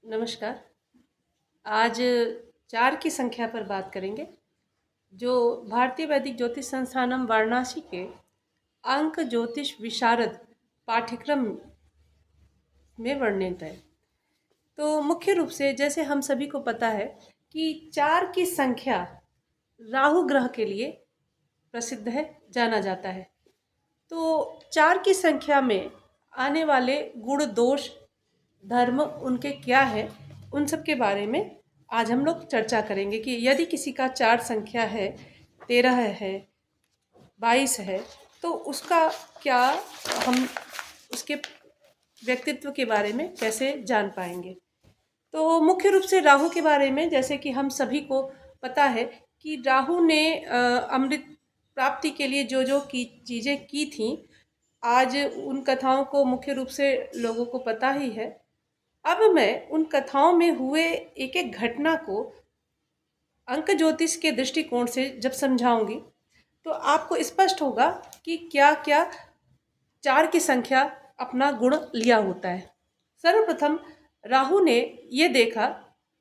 नमस्कार। आज 4 की संख्या पर बात करेंगे, जो भारतीय वैदिक ज्योतिष संस्थानम वाराणसी के अंक ज्योतिष विशारद पाठ्यक्रम में वर्णित है। तो मुख्य रूप से जैसे हम सभी को पता है कि 4 की संख्या राहु ग्रह के लिए प्रसिद्ध है, जाना जाता है। तो 4 की संख्या में आने वाले गुण दोष धर्म उनके क्या है, उन सब के बारे में आज हम लोग चर्चा करेंगे कि यदि किसी का 4 संख्या है, 13 है, 22 है, तो उसका क्या, हम उसके व्यक्तित्व के बारे में कैसे जान पाएंगे। तो मुख्य रूप से राहु के बारे में जैसे कि हम सभी को पता है कि राहु ने अमृत प्राप्ति के लिए जो जो की चीज़ें की थी, आज उन कथाओं को मुख्य रूप से लोगों को पता ही है। अब मैं उन कथाओं में हुए एक एक घटना को अंक ज्योतिष के दृष्टिकोण से जब समझाऊंगी तो आपको स्पष्ट होगा कि क्या क्या 4 की संख्या अपना गुण लिया होता है। सर्वप्रथम राहु ने ये देखा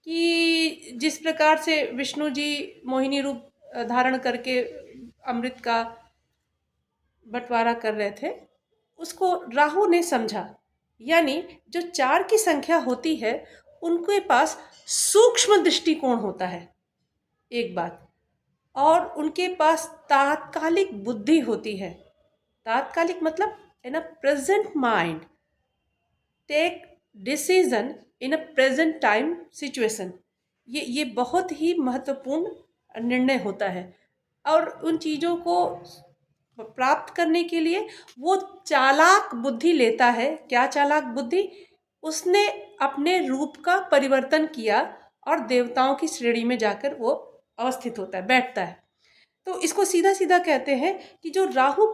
कि जिस प्रकार से विष्णु जी मोहिनी रूप धारण करके अमृत का बंटवारा कर रहे थे, उसको राहु ने समझा। यानी जो 4 की संख्या होती है, उनके पास सूक्ष्म दृष्टिकोण होता है, एक बात। और उनके पास तात्कालिक बुद्धि होती है। तात्कालिक मतलब in a present mind take decision in a present time situation. ये बहुत ही महत्वपूर्ण निर्णय होता है। और उन चीज़ों को प्राप्त करने के लिए वो चालाक बुद्धि लेता है। क्या चालाक बुद्धि? उसने अपने रूप का परिवर्तन किया और देवताओं की श्रेणी में जाकर वो अवस्थित होता है, बैठता है। तो इसको सीधा सीधा कहते हैं कि जो राहु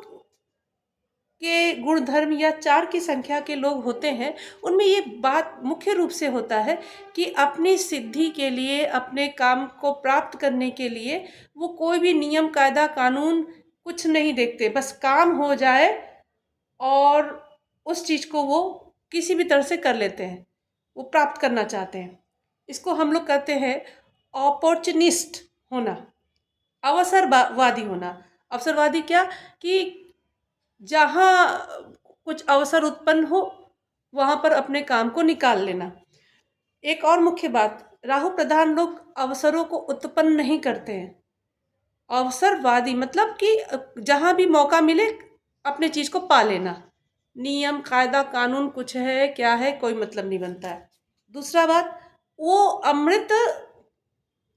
के गुणधर्म या 4 की संख्या के लोग होते हैं, उनमें ये बात मुख्य रूप से होता है कि अपनी सिद्धि के लिए, अपने काम को प्राप्त करने के लिए वो कोई भी नियम कायदा कानून कुछ नहीं देखते। बस काम हो जाए और उस चीज़ को वो किसी भी तरह से कर लेते हैं, वो प्राप्त करना चाहते हैं। इसको हम लोग कहते हैं अपॉर्चुनिस्ट होना, अवसरवादी होना। अवसरवादी क्या? कि जहाँ कुछ अवसर उत्पन्न हो वहाँ पर अपने काम को निकाल लेना। एक और मुख्य बात, राहु प्रधान लोग अवसरों को उत्पन्न नहीं करते हैं। अवसरवादी मतलब कि जहाँ भी मौका मिले अपने चीज़ को पा लेना। नियम कायदा कानून कुछ है क्या है, कोई मतलब नहीं बनता है। दूसरा बात, वो अमृत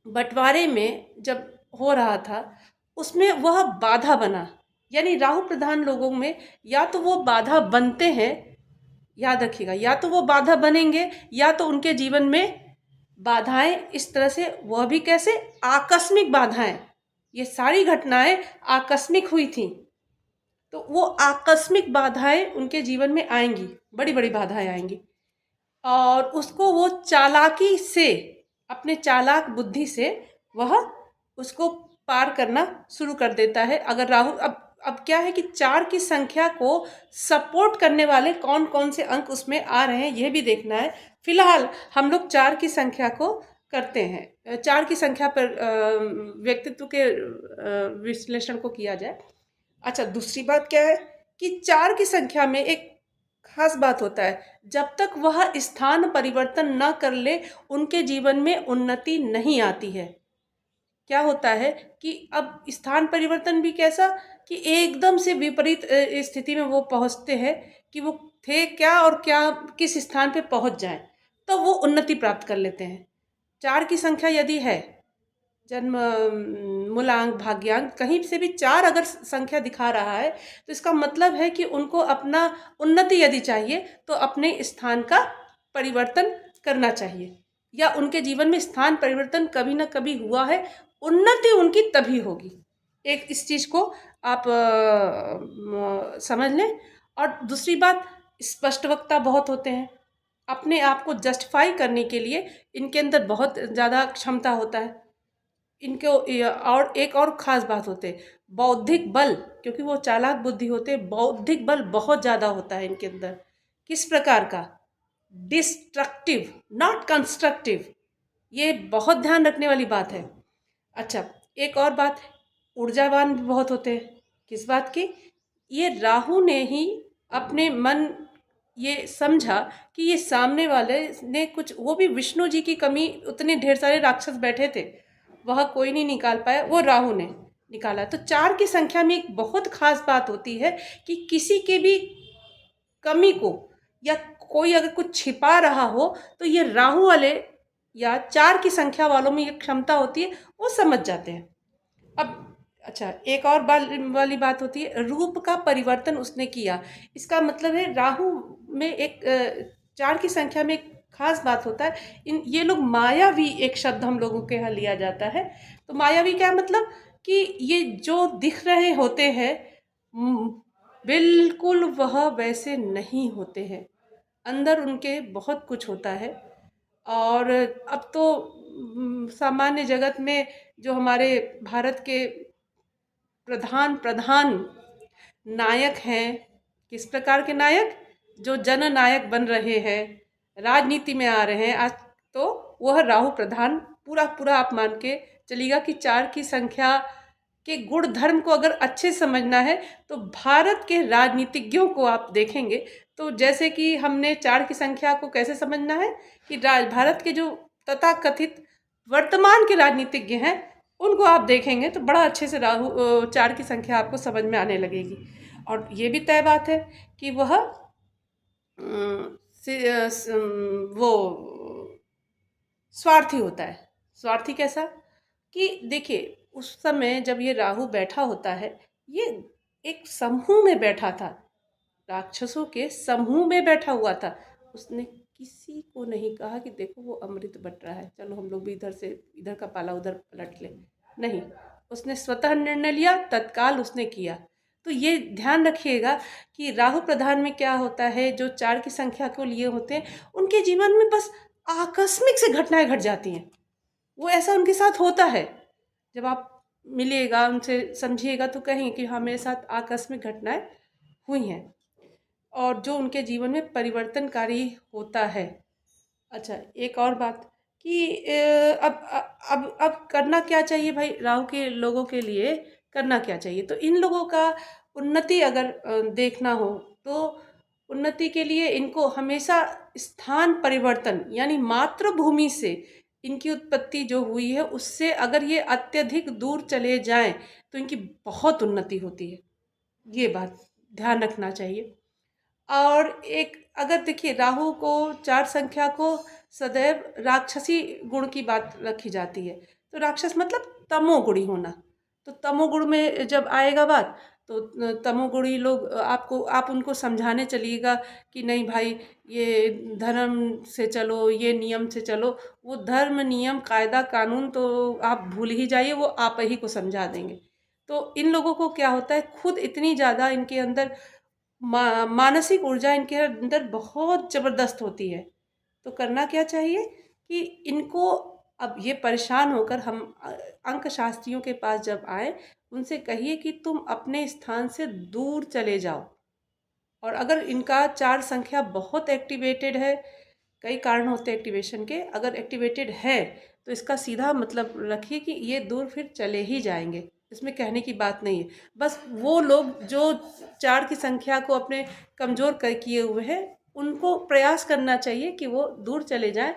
बंटवारे में जब हो रहा था, उसमें वह बाधा बना। यानी राहु प्रधान लोगों में या तो वो बाधा बनते हैं, याद रखिएगा, या तो वो बाधा बनेंगे या तो उनके जीवन में बाधाएं इस तरह से, वह भी कैसे, आकस्मिक बाधाएं। ये सारी घटनाएं आकस्मिक हुई थी। तो वो आकस्मिक बाधाएं उनके जीवन में आएंगी, बड़ी बड़ी बाधाएं आएंगी। और उसको वो चालाकी से, अपने चालाक बुद्धि से वह उसको पार करना शुरू कर देता है। अगर राहु, अब क्या है कि 4 की संख्या को सपोर्ट करने वाले कौन कौन से अंक उसमें आ रहे हैं, यह भी देखना है। फिलहाल हम लोग 4 की संख्या को करते हैं, 4 की संख्या पर व्यक्तित्व के विश्लेषण को किया जाए। अच्छा, दूसरी बात क्या है कि 4 की संख्या में एक खास बात होता है, जब तक वह स्थान परिवर्तन न कर ले उनके जीवन में उन्नति नहीं आती है। क्या होता है कि अब स्थान परिवर्तन भी कैसा, कि एकदम से विपरीत स्थिति में वो पहुंचते हैं कि वो थे क्या और क्या किस स्थान पे पहुंच जाएं, तो वो उन्नति प्राप्त कर लेते हैं। 4 की संख्या यदि है, जन्म मूलांक भाग्यांक कहीं से भी 4 अगर संख्या दिखा रहा है, तो इसका मतलब है कि उनको अपना उन्नति यदि चाहिए तो अपने स्थान का परिवर्तन करना चाहिए, या उनके जीवन में स्थान परिवर्तन कभी ना कभी हुआ है, उन्नति उनकी तभी होगी। एक इस चीज़ को आप समझ लें। और दूसरी बात, स्पष्ट वक्ता बहुत होते हैं। अपने आप को जस्टिफाई करने के लिए इनके अंदर बहुत ज़्यादा क्षमता होता है। इनको और एक और ख़ास बात होते, बौद्धिक बल, क्योंकि वो चालाक बुद्धि होते, बौद्धिक बल बहुत ज़्यादा होता है इनके अंदर। किस प्रकार का? Destructive, not constructive. ये बहुत ध्यान रखने वाली बात है। अच्छा, एक और बात है, ऊर्जावान भी बहुत होते हैं। किस बात की? ये राहु ने ही अपने मन ये समझा कि ये सामने वाले ने कुछ, वो भी विष्णु जी की कमी, उतने ढेर सारे राक्षस बैठे थे, वह कोई नहीं निकाल पाया, वो राहु ने निकाला। तो 4 की संख्या में एक बहुत खास बात होती है कि किसी के भी कमी को, या कोई अगर कुछ छिपा रहा हो, तो ये राहु वाले या 4 की संख्या वालों में ये क्षमता होती है, वो समझ जाते हैं। अब अच्छा, एक और वाली बात होती है, रूप का परिवर्तन उसने किया। इसका मतलब है राहु में एक 4 की संख्या में एक खास बात होता है, इन ये लोग मायावी, एक शब्द हम लोगों के यहाँ लिया जाता है। तो मायावी क्या मतलब कि ये जो दिख रहे होते हैं, हम्म, बिल्कुल वह वैसे नहीं होते हैं, अंदर उनके बहुत कुछ होता है। और अब तो सामान्य जगत में जो हमारे भारत के प्रधान प्रधान नायक हैं, किस प्रकार के नायक, जो जननायक बन रहे हैं, राजनीति में आ रहे हैं आज, तो वह राहु प्रधान पूरा पूरा आप मान के चलिएगा कि 4 की संख्या के गुण धर्म को अगर अच्छे समझना है, तो भारत के राजनीतिज्ञों को आप देखेंगे, तो जैसे कि हमने 4 की संख्या को कैसे समझना है कि भारत के जो तथाकथित वर्तमान के राजनीतिज्ञ हैं, उनको आप देखेंगे तो बड़ा अच्छे से राहु 4 की संख्या आपको समझ में आने लगेगी। और ये भी तय बात है कि वह वो स्वार्थी होता है। स्वार्थी कैसा? कि देखिए, उस समय जब ये राहु बैठा होता है, ये एक समूह में बैठा था, राक्षसों के समूह में बैठा हुआ था। उसने किसी को नहीं कहा कि देखो वो अमृत बट रहा है, चलो हम लोग भी इधर से, इधर का पाला उधर पलट ले। नहीं, उसने स्वतः निर्णय लिया, तत्काल उसने किया। तो ये ध्यान रखिएगा कि राहु प्रधान में क्या होता है, जो 4 की संख्या को लिए होते हैं, उनके जीवन में बस आकस्मिक से घटनाएं घट जाती हैं। वो ऐसा उनके साथ होता है। जब आप मिलिएगा उनसे, समझिएगा, तो कहें कि हाँ, मेरे साथ आकस्मिक घटनाएं हुई हैं, और जो उनके जीवन में परिवर्तनकारी होता है। अच्छा, एक और बात कि अब करना क्या चाहिए भाई, राहु के लोगों के लिए करना क्या चाहिए? तो इन लोगों का उन्नति अगर देखना हो, तो उन्नति के लिए इनको हमेशा स्थान परिवर्तन, यानी मातृभूमि से इनकी उत्पत्ति जो हुई है, उससे अगर ये अत्यधिक दूर चले जाएं, तो इनकी बहुत उन्नति होती है। ये बात ध्यान रखना चाहिए। और एक अगर देखिए, राहु को 4 संख्या को सदैव राक्षसी गुण की बात रखी जाती है। तो राक्षस मतलब तमोगुणी होना। तो तमोगुण में जब आएगा बात, तो तमोगुणी लोग, आपको, आप उनको समझाने चलिएगा कि नहीं भाई, ये धर्म से चलो, ये नियम से चलो। वो धर्म नियम कायदा कानून तो आप भूल ही जाइए, वो आप ही को समझा देंगे। तो इन लोगों को क्या होता है, खुद इतनी ज़्यादा इनके अंदर मानसिक ऊर्जा इनके अंदर बहुत ज़बरदस्त होती है। तो करना क्या चाहिए कि इनको, अब ये परेशान होकर हम अंक शास्त्रियों के पास जब आए, उनसे कहिए कि तुम अपने स्थान से दूर चले जाओ। और अगर इनका 4 संख्या बहुत एक्टिवेटेड है, कई कारण होते हैं एक्टिवेशन के, अगर एक्टिवेटेड है, तो इसका सीधा मतलब रखिए कि ये दूर फिर चले ही जाएंगे। इसमें कहने की बात नहीं है। बस वो लोग जो 4 की संख्या को अपने कमज़ोर कर किए हुए हैं, उनको प्रयास करना चाहिए कि वो दूर चले जाएं,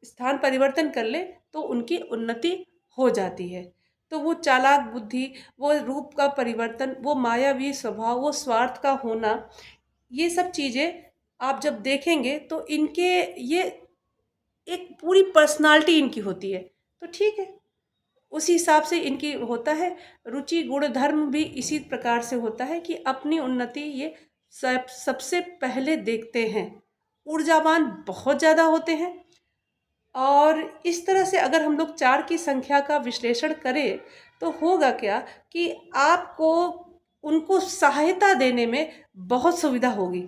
स्थान परिवर्तन कर ले, तो उनकी उन्नति हो जाती है। तो वो चालाक बुद्धि, वो रूप का परिवर्तन, वो मायावी स्वभाव, वो स्वार्थ का होना, ये सब चीज़ें आप जब देखेंगे, तो इनके ये एक पूरी पर्सनालिटी इनकी होती है। तो ठीक है, उसी हिसाब से इनकी होता है। रुचि गुण धर्म भी इसी प्रकार से होता है कि अपनी उन्नति ये सबसे पहले देखते हैं। ऊर्जावान बहुत ज़्यादा होते हैं। और इस तरह से अगर हम लोग 4 की संख्या का विश्लेषण करें, तो होगा क्या कि आपको उनको सहायता देने में बहुत सुविधा होगी।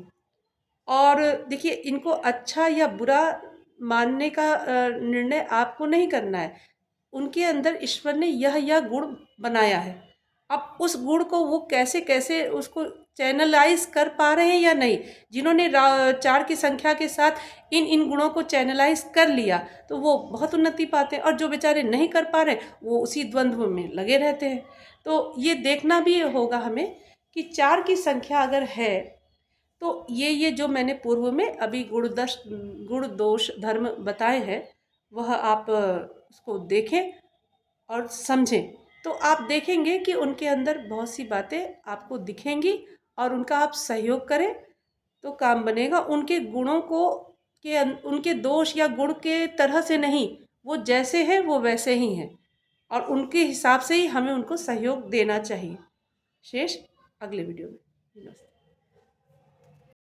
और देखिए, इनको अच्छा या बुरा मानने का निर्णय आपको नहीं करना है। उनके अंदर ईश्वर ने यह गुण बनाया है, अब उस गुण को वो कैसे कैसे उसको चैनलाइज कर पा रहे हैं या नहीं। जिन्होंने 4 की संख्या के साथ इन इन गुणों को चैनलाइज कर लिया तो वो बहुत उन्नति पाते हैं, और जो बेचारे नहीं कर पा रहे वो उसी द्वंद्व में लगे रहते हैं। तो ये देखना भी होगा हमें कि 4 की संख्या अगर है तो ये जो मैंने पूर्व में अभी गुण दोष धर्म बताए हैं वह आप उसको देखें और समझें। तो आप देखेंगे कि उनके अंदर बहुत सी बातें आपको दिखेंगी और उनका आप सहयोग करें तो काम बनेगा। उनके गुणों को उनके दोष या गुण के तरह से नहीं, वो जैसे हैं वो वैसे ही हैं और उनके हिसाब से ही हमें उनको सहयोग देना चाहिए। शेष अगले वीडियो में। नमस्ते।